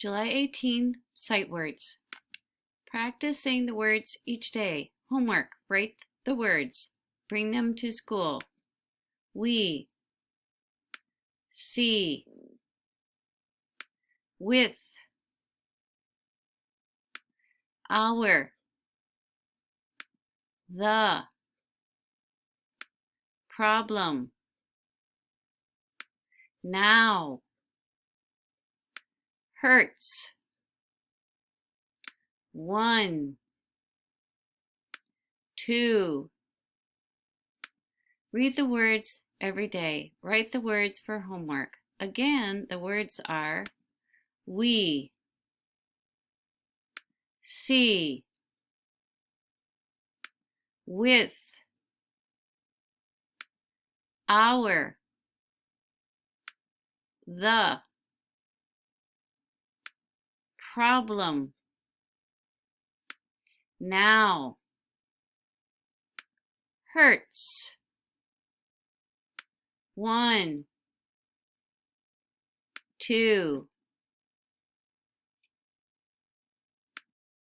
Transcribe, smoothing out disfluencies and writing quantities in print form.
July 18, sight words. Practice saying the words each day. Homework, write the words. Bring them to school. We, see, with, our, the, problem, now, hurts, one, two. Read the words every day. Write the words for homework. Again, the words are we, see, with, our, the, problem, now, hurts, one, two.